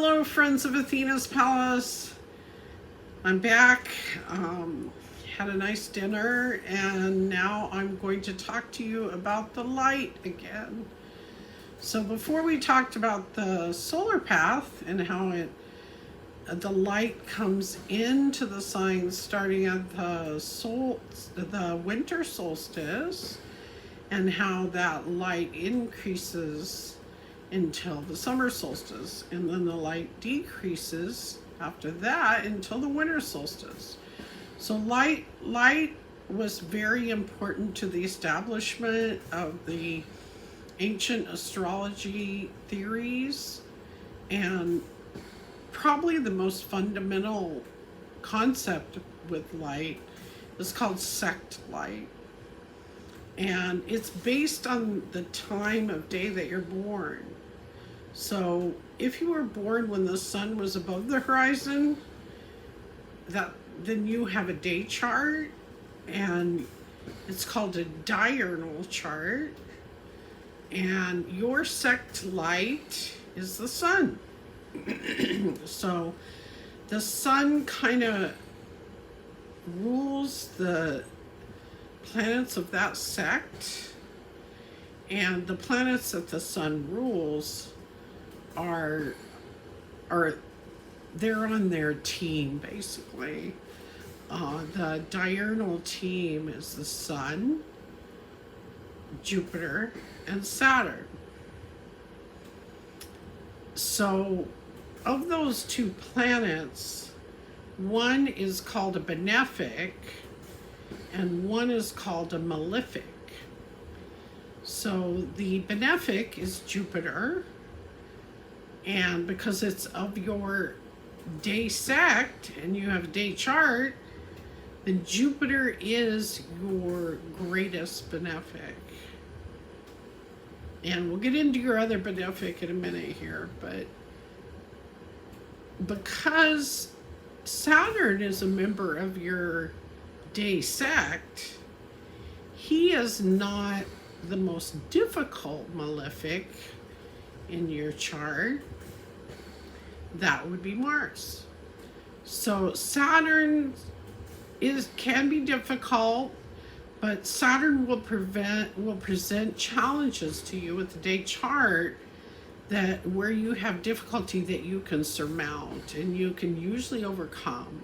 Hello, friends of Athena's Palace. I'm back. Had a nice dinner, and now I'm going to talk to you about the light again. So before we talked about the solar path and how the light comes into the signs starting at the winter solstice, and how that light increases until the summer solstice, and then the light decreases after that until the winter solstice. So light was very important to the establishment of the ancient astrology theories, and probably the most fundamental concept with light is called sect light. And it's based on the time of day that you're born. So if you were born when the sun was above the horizon, then you have a day chart, and it's called a diurnal chart. And your sect light is the sun. So the sun kind of rules the planets of that sect, and the planets that the sun rules are they're on their team basically. The diurnal team is the sun, Jupiter, and Saturn. So of those two planets, one is called a benefic and one is called a malefic. So the benefic is Jupiter, and because it's of your day sect and you have a day chart, then Jupiter is your greatest benefic. And we'll get into your other benefic in a minute here, but because Saturn is a member of your day sect, he is not the most difficult malefic in your chart. That would be Mars. So Saturn can be difficult, but Saturn will present challenges to you with the day chart where you have difficulty that you can surmount and you can usually overcome.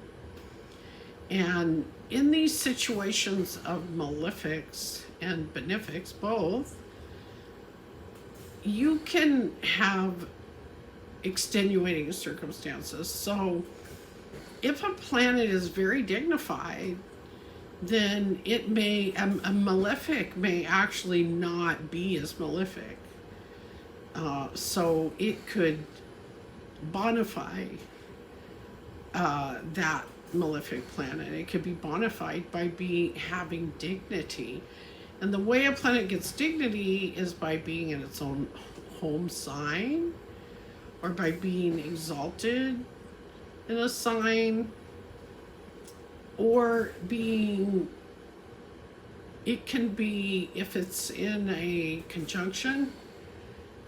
And in these situations of malefics and benefics both, you can have extenuating circumstances. So if a planet is very dignified, then a malefic may actually not be as malefic. So it could bonify that malefic planet. It could be bonified by having dignity. And the way a planet gets dignity is by being in its own home sign, or by being exalted in a sign, or it can be, if it's in a conjunction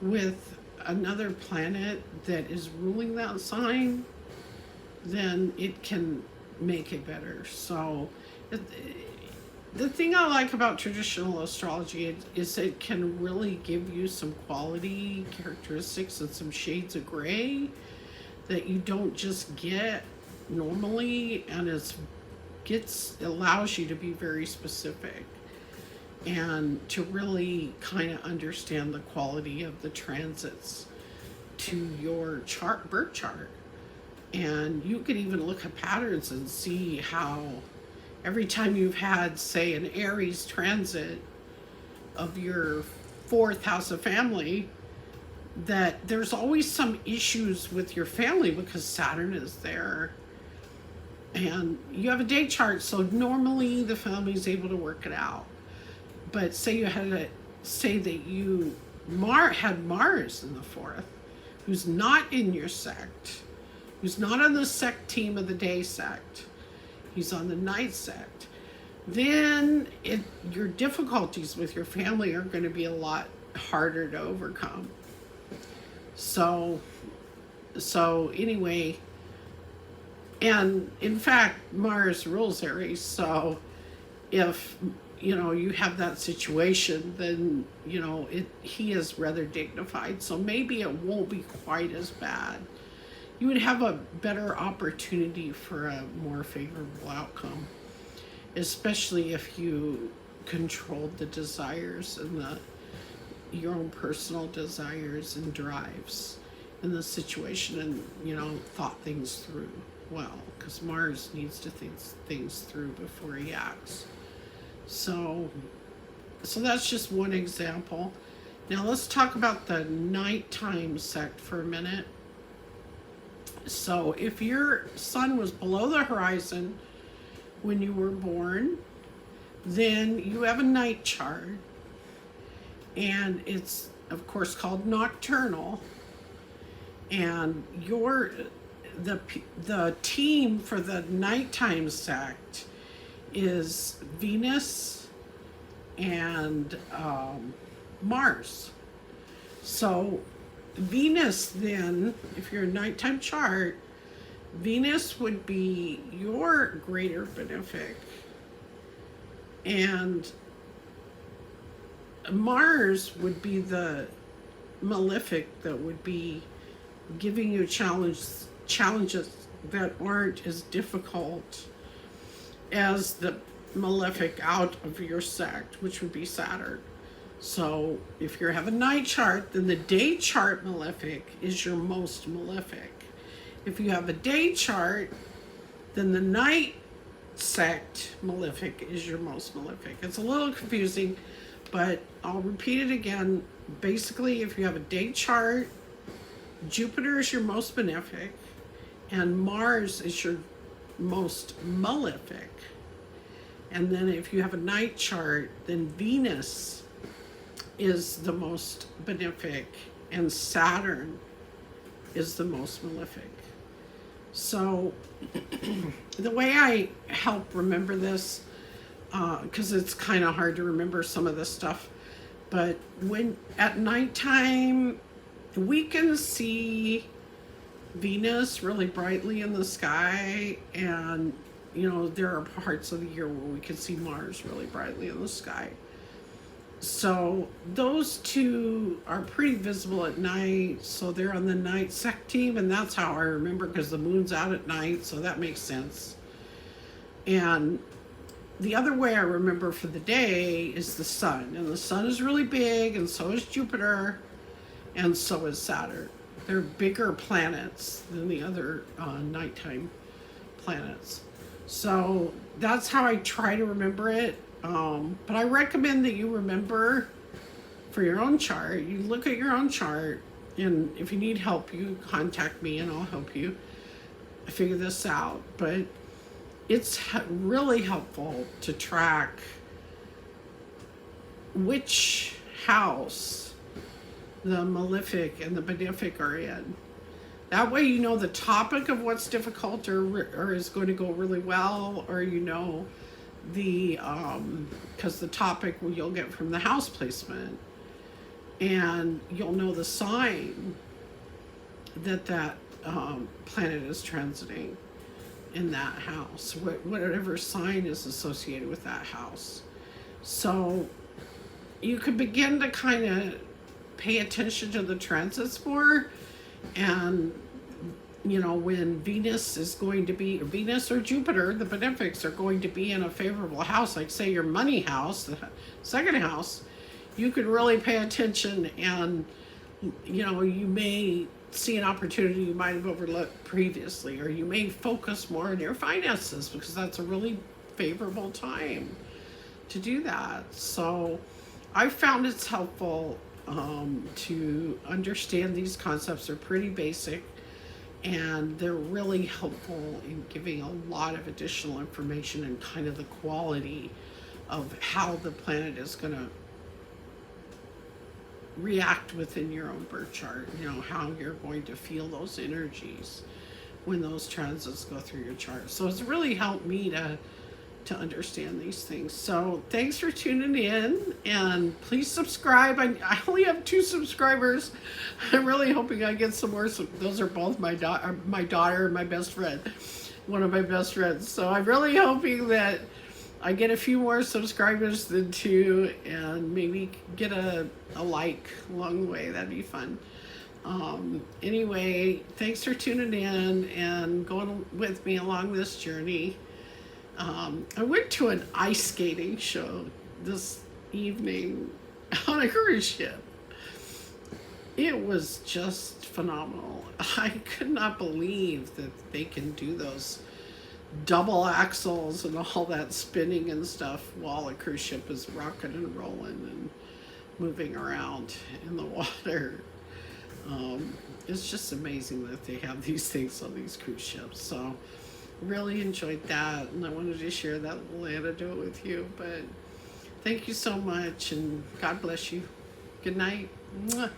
with another planet that is ruling that sign, then it can make it better. So the thing I like about traditional astrology is it can really give you some quality characteristics and some shades of gray that you don't just get normally, and allows you to be very specific and to really kind of understand the quality of the transits to your birth chart. And you can even look at patterns and see how every time you've had, say, an Aries transit of your fourth house of family, that there's always some issues with your family because Saturn is there. And you have a day chart, so normally the family's able to work it out. But say that you had Mars in the fourth, who's not in your sect, who's not on the sect team of the day sect, he's on the night sect, then your difficulties with your family are going to be a lot harder to overcome. So So anyway, and in fact, Mars rules Aries. So if you have that situation, then he is rather dignified. So maybe it won't be quite as bad. You would have a better opportunity for a more favorable outcome, especially if you controlled the desires and your own personal desires and drives in the situation, and thought things through well, because Mars needs to think things through before he acts. So that's just one example. Now let's talk about the nighttime sect for a minute. So if your sun was below the horizon when you were born, then you have a night chart, and it's of course called nocturnal, and the team for the nighttime sect is Venus and Mars. So Venus, then, if you're a nighttime chart, Venus would be your greater benefic, and Mars would be the malefic that would be giving you challenges that aren't as difficult as the malefic out of your sect, which would be Saturn. So if you have a night chart, then the day chart malefic is your most malefic. If you have a day chart, then the night sect malefic is your most malefic. It's a little confusing, but I'll repeat it again. Basically, if you have a day chart, Jupiter is your most benefic, and Mars is your most malefic. And then if you have a night chart, then Venus is the most benefic, and Saturn is the most malefic. So the way I help remember this, because it's kind of hard to remember some of this stuff, but when at nighttime, we can see Venus really brightly in the sky, and there are parts of the year where we can see Mars really brightly in the sky. So those two are pretty visible at night, so they're on the night sect team, and that's how I remember, because the moon's out at night, so that makes sense. And the other way I remember for the day is the sun, and the sun is really big, and so is Jupiter, and so is Saturn. They're bigger planets than the other nighttime planets. So that's how I try to remember it. But I recommend that you remember for your own chart. You look at your own chart, and if you need help, you contact me and I'll help you figure this out. But it's really helpful to track which house the malefic and the benefic are in. That way you know the topic of what's difficult or is going to go really well, or the because the topic you'll get from the house placement, and you'll know the sign that planet is transiting in that house, whatever sign is associated with that house. So you could begin to kind of pay attention to the transits more, and when Venus or Jupiter, the benefics, are going to be in a favorable house, like say your money house, the second house, you could really pay attention, and you may see an opportunity you might have overlooked previously, or you may focus more on your finances, because that's a really favorable time to do that. So I found it's helpful to understand these concepts. Are pretty basic, and they're really helpful in giving a lot of additional information and kind of the quality of how the planet is going to react within your own birth chart, how you're going to feel those energies when those transits go through your chart. So it's really helped me to understand these things. So thanks for tuning in, and please subscribe. I only have 2 subscribers. I'm really hoping I get some more. So those are both my daughter and my best friend, one of my best friends. So I'm really hoping that I get a few more subscribers than 2, and maybe get a like along the way. That'd be fun. Anyway, thanks for tuning in and going with me along this journey. I went to an ice skating show this evening on a cruise ship. It was just phenomenal. I could not believe that they can do those double axles and all that spinning and stuff while a cruise ship is rocking and rolling and moving around in the water. It's just amazing that they have these things on these cruise ships. So really enjoyed that, and I wanted to share that little anecdote with you. But thank you so much, and God bless you. Good night. Mwah.